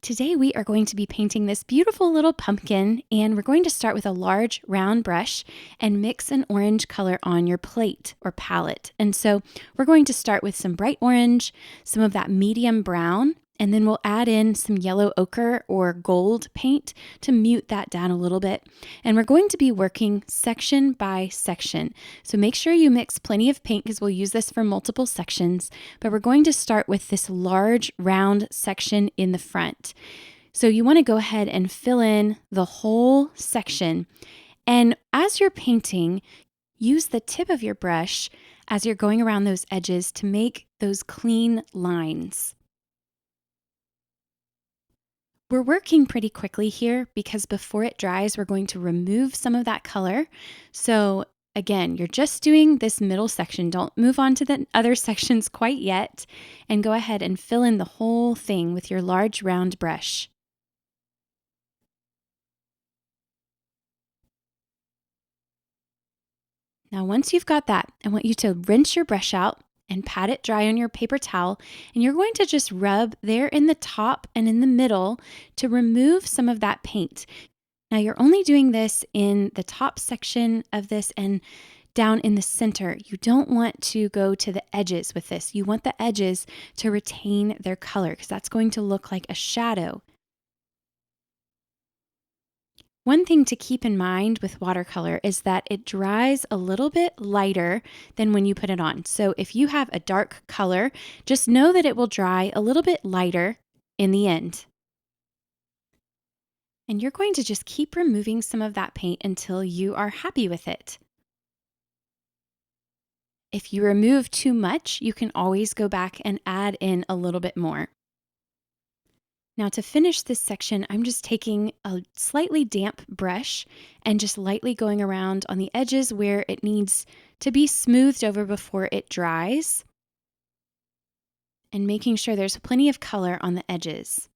Today we are going to be painting this beautiful little pumpkin, and we're going to start with a large round brush and mix an orange color on your plate or palette. And so we're going to start with some bright orange, some of that medium brown, and then we'll add in some yellow ochre or gold paint to mute that down a little bit. And we're going to be working section by section. So make sure you mix plenty of paint because we'll use this for multiple sections. But we're going to start with this large round section in the front. So you want to go ahead and fill in the whole section. And as you're painting, use the tip of your brush as you're going around those edges to make those clean lines. We're working pretty quickly here because before it dries, we're going to remove some of that color. So again, you're just doing this middle section. Don't move on to the other sections quite yet, and go ahead and fill in the whole thing with your large round brush. Now, once you've got that, I want you to rinse your brush out and pat it dry on your paper towel. And you're going to just rub there in the top and in the middle to remove some of that paint. Now, you're only doing this in the top section of this and down in the center. You don't want to go to the edges with this. You want the edges to retain their color because that's going to look like a shadow. One thing to keep in mind with watercolor is that it dries a little bit lighter than when you put it on. So if you have a dark color, just know that it will dry a little bit lighter in the end. And you're going to just keep removing some of that paint until you are happy with it. If you remove too much, you can always go back and add in a little bit more. Now to finish this section, I'm just taking a slightly damp brush and just lightly going around on the edges where it needs to be smoothed over before it dries, and making sure there's plenty of color on the edges.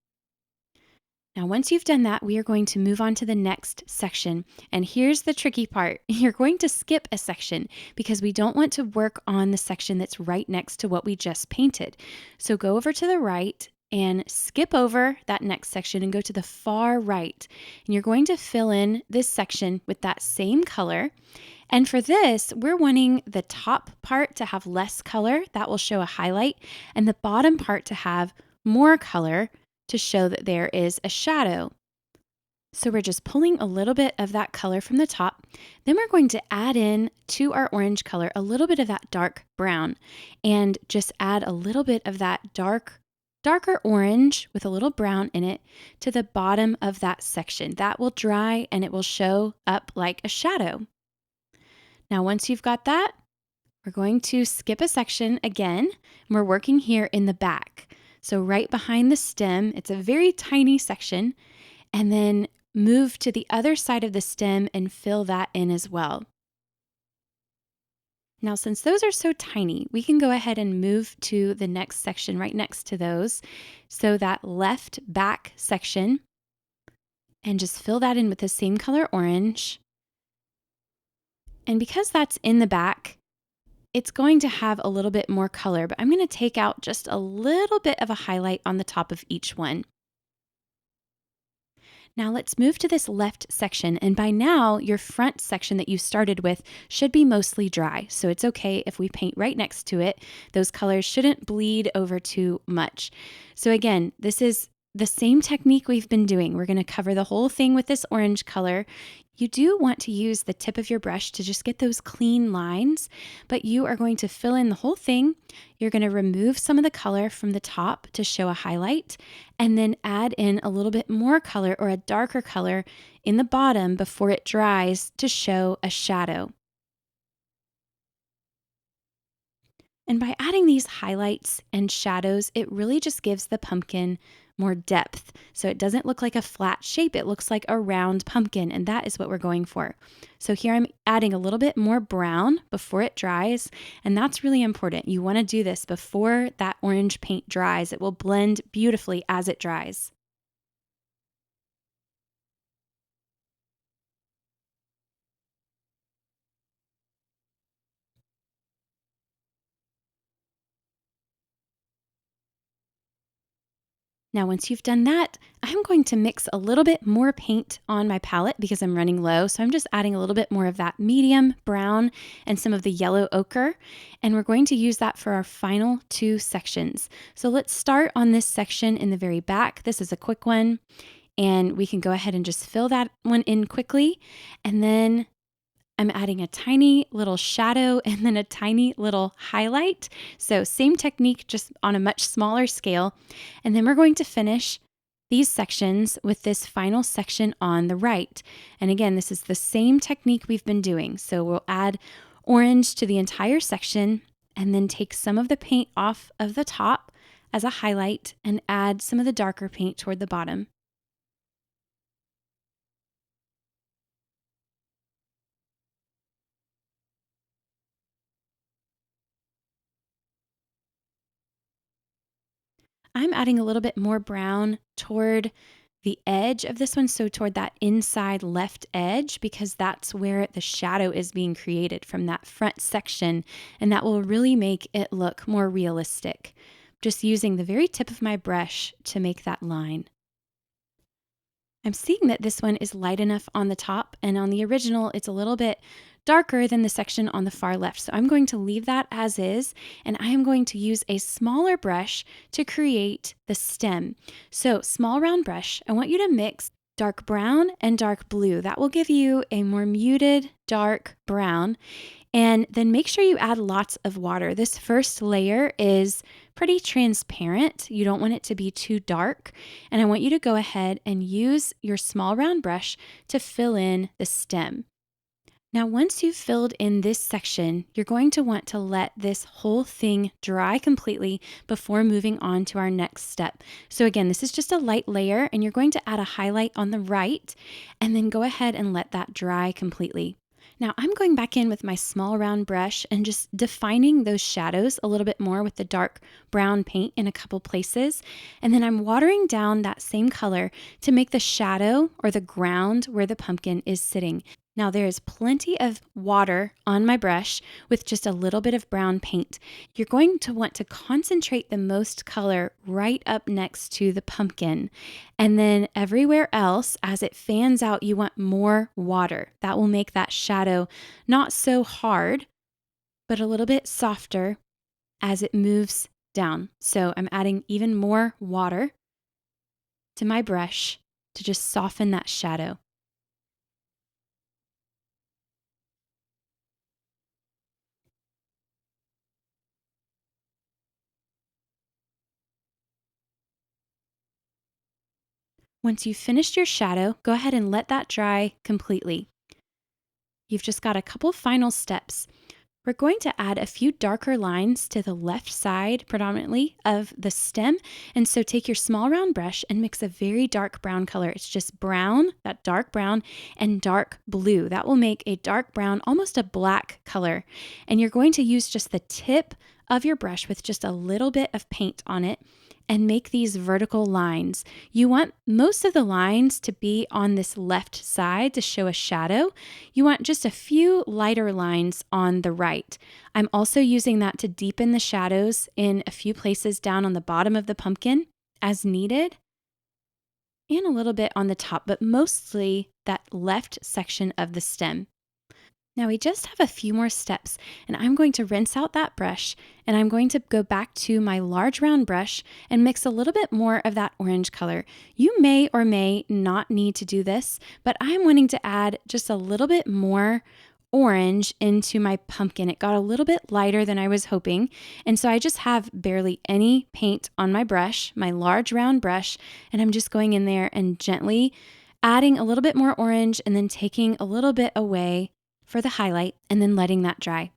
Now, once you've done that, we are going to move on to the next section. And here's the tricky part. You're going to skip a section because we don't want to work on the section that's right next to what we just painted. So go over to the right and skip over that next section and go to the far right. And you're going to fill in this section with that same color. And for this, we're wanting the top part to have less color. That will show a highlight, and the bottom part to have more color to show that there is a shadow. So we're just pulling a little bit of that color from the top. Then we're going to add in to our orange color a little bit of that dark brown, and just add a little bit of that darker orange with a little brown in it to the bottom of that section. That will dry and it will show up like a shadow. Now, once you've got that, we're going to skip a section again. We're working here in the back. So right behind the stem, it's a very tiny section, and then move to the other side of the stem and fill that in as well. Now, since those are so tiny, we can go ahead and move to the next section right next to those. So that left back section, and just fill that in with the same color orange. And because that's in the back, it's going to have a little bit more color, but I'm going to take out just a little bit of a highlight on the top of each one. Now let's move to this left section, and by now your front section that you started with should be mostly dry, so it's okay if we paint right next to it. Those colors shouldn't bleed over too much. So again, this is the same technique we've been doing. We're going to cover the whole thing with this orange color. You do want to use the tip of your brush to just get those clean lines, but you are going to fill in the whole thing. You're going to remove some of the color from the top to show a highlight, and then add in a little bit more color or a darker color in the bottom before it dries to show a shadow. And by adding these highlights and shadows, it really just gives the pumpkin more depth. So it doesn't look like a flat shape, it looks like a round pumpkin, and that is what we're going for. So here I'm adding a little bit more brown before it dries, and that's really important. You want to do this before that orange paint dries. It will blend beautifully as it dries. Now, once you've done that, I'm going to mix a little bit more paint on my palette because I'm running low. So I'm just adding a little bit more of that medium brown and some of the yellow ochre. And we're going to use that for our final two sections. So let's start on this section in the very back. This is a quick one. And we can go ahead and just fill that one in quickly. And then I'm adding a tiny little shadow and then a tiny little highlight. So same technique, just on a much smaller scale. And then we're going to finish these sections with this final section on the right. And again, this is the same technique we've been doing. So we'll add orange to the entire section and then take some of the paint off of the top as a highlight and add some of the darker paint toward the bottom. I'm adding a little bit more brown toward the edge of this one, so toward that inside left edge, because that's where the shadow is being created from that front section, and that will really make it look more realistic. Just using the very tip of my brush to make that line. I'm seeing that this one is light enough on the top, and on the original, it's a little bit darker than the section on the far left. So I'm going to leave that as is, and I am going to use a smaller brush to create the stem. So small round brush, I want you to mix dark brown and dark blue. That will give you a more muted dark brown. And then make sure you add lots of water. This first layer is pretty transparent. You don't want it to be too dark. And I want you to go ahead and use your small round brush to fill in the stem. Now, once you've filled in this section, you're going to want to let this whole thing dry completely before moving on to our next step. So again, this is just a light layer, and you're going to add a highlight on the right, and then go ahead and let that dry completely. Now I'm going back in with my small round brush and just defining those shadows a little bit more with the dark brown paint in a couple places. And then I'm watering down that same color to make the shadow or the ground where the pumpkin is sitting. Now there is plenty of water on my brush with just a little bit of brown paint. You're going to want to concentrate the most color right up next to the pumpkin. And then everywhere else, as it fans out, you want more water. That will make that shadow not so hard, but a little bit softer as it moves down. So I'm adding even more water to my brush to just soften that shadow. Once you've finished your shadow, go ahead and let that dry completely. You've just got a couple final steps. We're going to add a few darker lines to the left side, predominantly, of the stem. And so take your small round brush and mix a very dark brown color. It's just brown, that dark brown, and dark blue. That will make a dark brown, almost a black color. And you're going to use just the tip of your brush with just a little bit of paint on it and make these vertical lines. You want most of the lines to be on this left side to show a shadow. You want just a few lighter lines on the right. I'm also using that to deepen the shadows in a few places down on the bottom of the pumpkin as needed, and a little bit on the top, but mostly that left section of the stem. Now we just have a few more steps, and I'm going to rinse out that brush, and I'm going to go back to my large round brush and mix a little bit more of that orange color. You may or may not need to do this, but I'm wanting to add just a little bit more orange into my pumpkin. It got a little bit lighter than I was hoping, and so I just have barely any paint on my brush, my large round brush, and I'm just going in there and gently adding a little bit more orange and then taking a little bit away for the highlight and then letting that dry.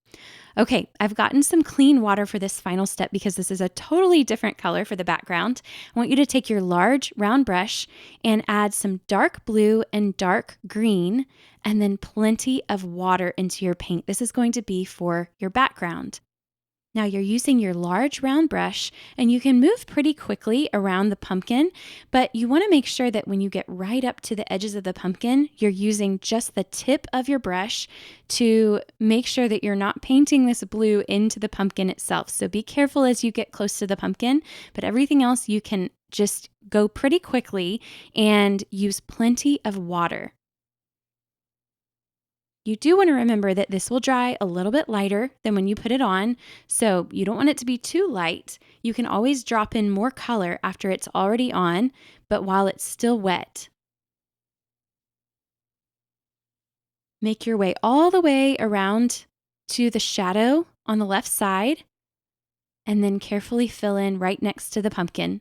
Okay, I've gotten some clean water for this final step because this is a totally different color for the background. I want you to take your large round brush and add some dark blue and dark green and then plenty of water into your paint. This is going to be for your background. Now you're using your large round brush and you can move pretty quickly around the pumpkin, but you want to make sure that when you get right up to the edges of the pumpkin, you're using just the tip of your brush to make sure that you're not painting this blue into the pumpkin itself. So be careful as you get close to the pumpkin, but everything else you can just go pretty quickly and use plenty of water. You do want to remember that this will dry a little bit lighter than when you put it on, so you don't want it to be too light. You can always drop in more color after it's already on, but while it's still wet. Make your way all the way around to the shadow on the left side, and then carefully fill in right next to the pumpkin.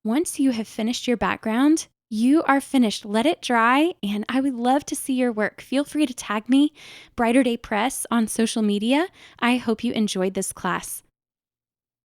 Once you have finished your background, you are finished. Let it dry, and I would love to see your work. Feel free to tag me, Brighter Day Press, on social media. I hope you enjoyed this class.